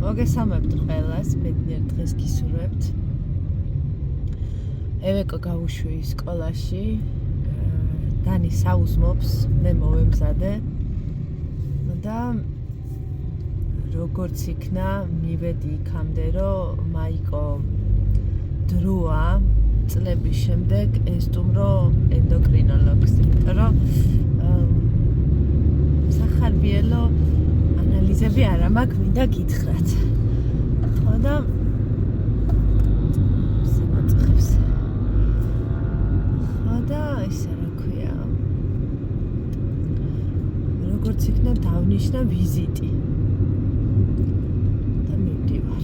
მოგესალმებთ ყველას, ბედნიერ დღეს გისურვებთ. ევეკო გავუშვი სკოლაში, დანი საუზმობს, მე მოვემზადე და როგორც იქნა, მივედი იქამდე, რომ მაიკო დროა წლების შემდეგ ესტუმრო ენდოკრინოლოგს, იმიტომ რომ სახარბიელო ანალიზები არა მაქვს, მინდა გითხრათ. ხო და შემოწეხებს. ხო და ისე რა ქვია. როგორც იქნა დავნიშნა ვიზიტი. და მივდივარ.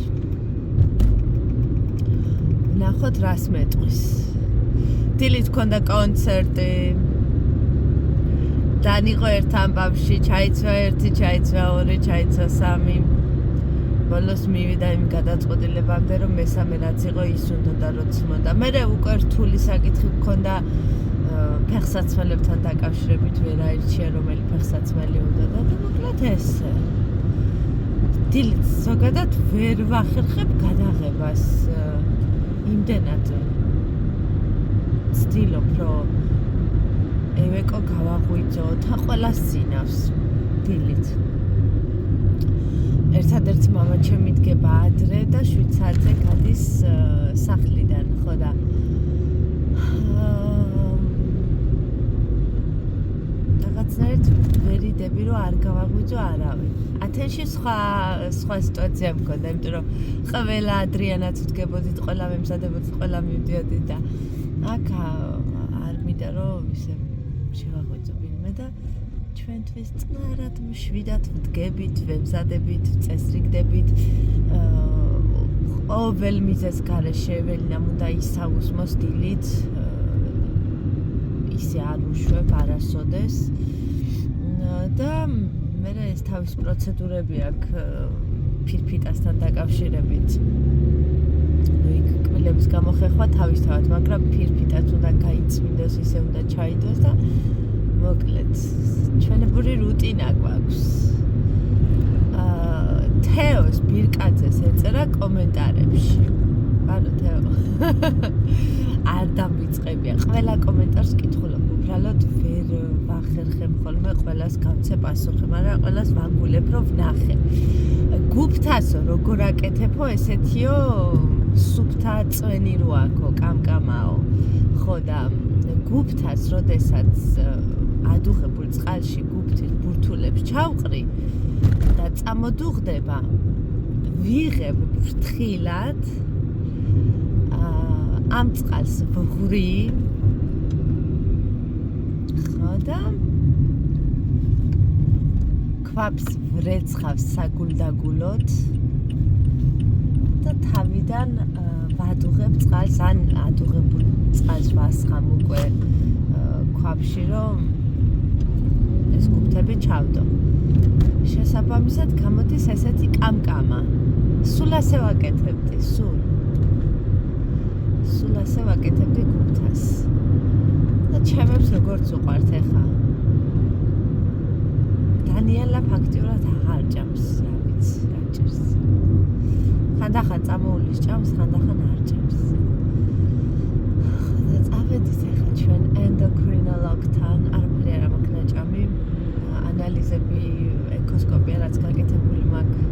ნახოთ რას მეტყვის. დილით მქონდა კონცერტი. დანიყო ერთ ამბავში, ჩაიცვა 1, ჩაიცვა 2, ჩაიცვა 3. ბოლოს მივიდა იმ გადაწყვეტილებამდე, რომ მესამე რაც იყო ის უნდა როცმოდა. მე უკვე რთული საკითხი მქონდა ფეხსაცმელებთან დაკავშირებით, ვერ აირჩია რომელი ფეხსაცმელი უნდა და მოკლედ ესე. დილით ზოგადად ვერ ვახერხებ გადაღებას. იმდენად ცდილობ, რომ ევეკო გავაღვიძო და ყველას წინავს დილით. ერთადერთი მამა ჩემი დგება ადრე და 7 საათზე გადის სახლიდან, ხო და რაღაცნაირად ვერიდები, რომ არ გავაღვიძო არავინ. ათენში სხვა სიტუაცია მქონდა, იმიტომ რომ ყველა ადრიანაც ვდგებოდით, ყველა მემზადებოდით, ყველა მივდიოდით და აქ არ მინდა რომ ისე შევაღვიძო ვინმე და ჩვენთვის წნარად მშვიდად ვდგებით, ვემზადებით, წესრიგდებით. ყოველ მიზეზს გარეშე ეველინამ უნდა ისაუზმოს დილით, ისე არ უშვებ არასოდეს. და მე ეს თავის პროცედურები აქვს ფირფიტასთან დაკავშირებით. იქ კბილების გამოხეხვა თავისთავად, მაგრამ ფირფიტაც უნდა გაიწმინდოს, ისე უნდა ჩაიდოს და მოკლედ ჩვენებური რუტინა გვაქვს. თეოს ბირკაძეს ეწერა კომენტარებში. ბანო თეო. არ დამიწყებია. ყველა კომენტარს კითხულობ, უბრალოდ ვერ ვახერხებ ხოლმე ყველას გავცე პასუხი, მაგრამ ყველას ვაგულებ, რომ ვნახე. გუფთასო როგორ აკეთებო ესეთიო სუფთა წვენი რო აქო, კამკამაო. ხო და გუფთას როდესაც ადუღებულ წყალში გუფთის ბურთულებს ჩავყრი და წამოდუღდება, ვიღებ ფრთხილად ამ წყალს ვღური, ხო და ქვაფს ვრეცხავს საგულდაგულოდ და თავიდან ვადუღებ წყალს, ან ადუღებულ წყალს ვასხამ უკვე ქვაფში, რომ ეს გუფთები ჩავდო. შესაბამისად გამოდის ესეთი კამკამა. სულ ასე ვაკეთებდი, სულ ასე ვაკეთებდი გუფთას. და ჩემებს როგორც უყვართ ეხა. დანიელა ფაქტიურად აღარ ჭამს, რა ვიცი, რა ჭერს. ხანდახან წამოულის ჭამს, ხანდახან არ ჭამს. და წავედით ეხა ჩვენ ენდოკრინოლოგთან, არაფერი არ მაქვს ნაჭამი. ანალიზები, ეკოსკოპია რაც გაკეთებული მაქვს,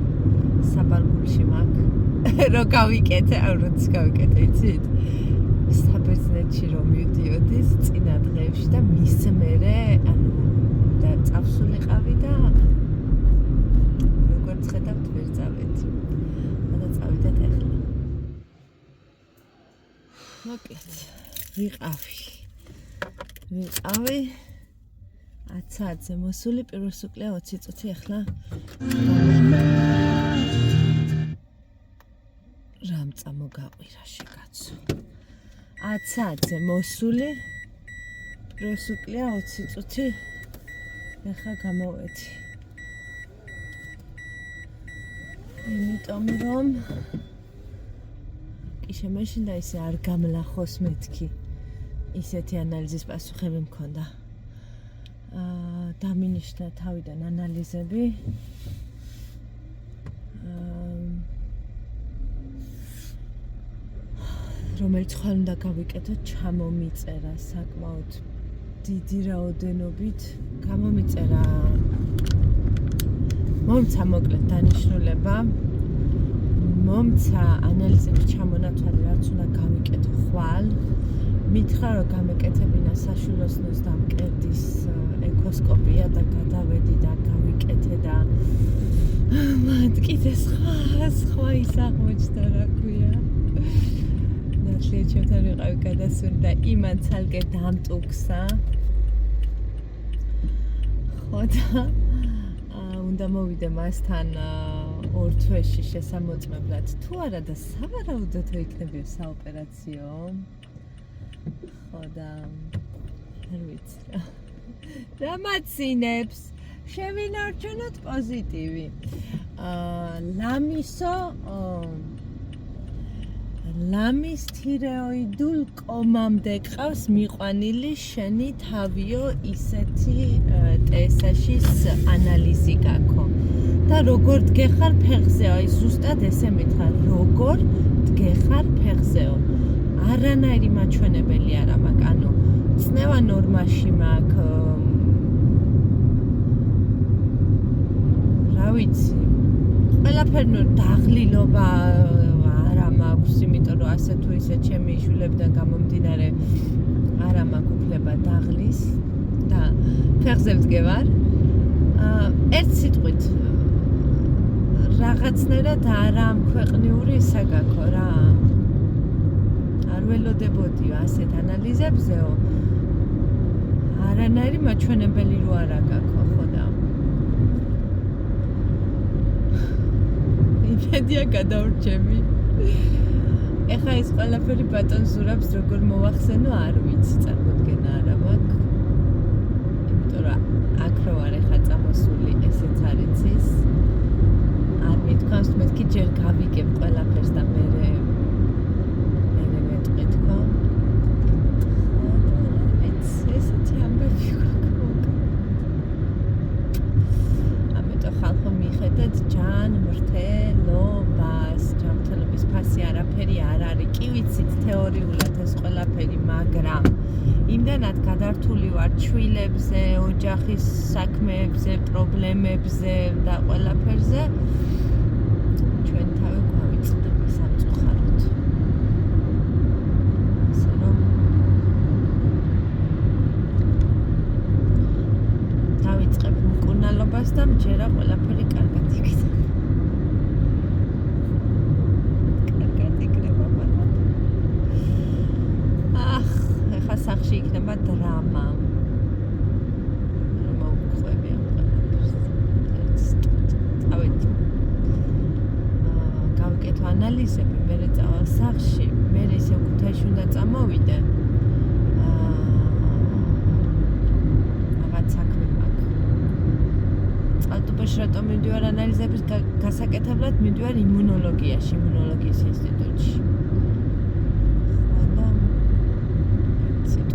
საბარგულში მაქვს. რო გავიკეთე, როდის გავიკეთე, იცით? საბერძნეთში რომ მივდიოდი წინა დღეებში და მის მერე, ანუ და წავსულიყავი და როგორც ხედავთ, ვერ წავედი. და წავიდეთ ახლა. მოკლედ, ვიყავი 10 საათზე მოსული, პირველს უკლია 20 წუთი ახლა. რამ წამოგაყვირა შეგაცო. 10 საათზე მოსული, პირველს უკლია 20 წუთი. ახლა გამოვედი. იმიტომ რომ კი შემეშინდა ისე არ გამლახოს მეთქი. ისეთი ანალიზის პასუხები მქონდა. დამინიშნა თავიდან ანალიზები. რომელიც ხან უნდა გავიკეთო, ჩამომიწერა საკმაოდ დიდი რაოდენობით. გამომიწერა. მომცა მოკლედ დანიშნულება. მომცა ანალიზების ჩამონათვალი, რაც უნდა გავიკეთო ხვალ. მითხრა, რომ გამეკეთებინა საშვილოსნოს და მკერდის ეკოსკოპია და გადავედი და გავიკეთე და მათ კიდე სხვა ის აღმოჩნდა, რა ქვია. ნათლია ჩემთან ვიყავი გადასული და იმან ცალკე დამტუქსა. ხო და უნდა მოვიდე მასთან 2 თვეში შესამოწმებლად. თუ არა და სავარაუდოდ იქნებია საოპერაციო. ხო და არ ვიცი რა. რა მაცინებს? შევინარჩუნოთ პოზიტივი. ლამის თირეოიდულ კომამდე ყავს მიყვანილი შენი თავიო ისეთი TSH-ის ანალიზი გაქო. და როგორ დგეხარ ფეხზეო? აი ზუსტად ესე მითხრა, როგორ დგეხარ ფეხზეო? არანაირი მაჩვენებელი არ მაქვს. ანუ წნევა ნორმაში მაქვს. რა ვიცი. ყველაფერი დაღლილობა არა მაქვს, იმიტომ რომ ასე თუ ისე ჩემი შვილებიდან გამომდინარე არა მაქვს უფლება დაღლის და ფეხზე ვდგევარ. ერთ სიტყვით რაღაცნაირად არა ამქვეყნიური ისა გაქო რა. არ ველოდებოდიო ასეთ ანალიზებზეო. არანაირი მაჩვენებელი რო არა გაქო, ხო და იმედია გადავრჩები. ეხა ეს ყველაფერი ბატონ ზურაბს როგორ მოვახსენო არ ვიცი, წარმოდგენა არა მაქვს. იმიტომ რომ აქ რო არ ეხა წამოსული ესეც არ იცის. არ მithქვამს, მეთქი ჯერ გავიგებ ყველაფერს და მე ვეტყვი თქო. ესეთი ამბები გვაქვს. ამიტომ ხალხო მიხედეთ ჯან მრთელობას, ჯანმრთელობის ფასი არაფერი არ არის. კი ვიცით თეორიულად ეს ყველაფერი, მაგრამ იმდანად გადართული ვარ ჩვილებზე, ოჯახის საქმეებზე, პრობლემებზე და ყველაფერზე. ჩვენ თავი გვავიწყდება სამწუხაროდ. ასე რომ დავიწყებ მკურნალობას და მჯერა ყველაფერი კარგად იქნება. სახში იქნება დრამა. რომ მოვუყვები ამ ყველაფერს. წავედი. გავიკეთო ანალიზები, მერე წავალ სახში, მერე ისე ქუთაისში უნდა წამოვიდე. რაღაც საქმე მაქვს. წყალტუბოში რატომ მივდივარ ანალიზების გასაკეთებლად, მივდივარ იმუნოლოგიაში, იმუნოლოგიის ინსტიტუტში. Sit.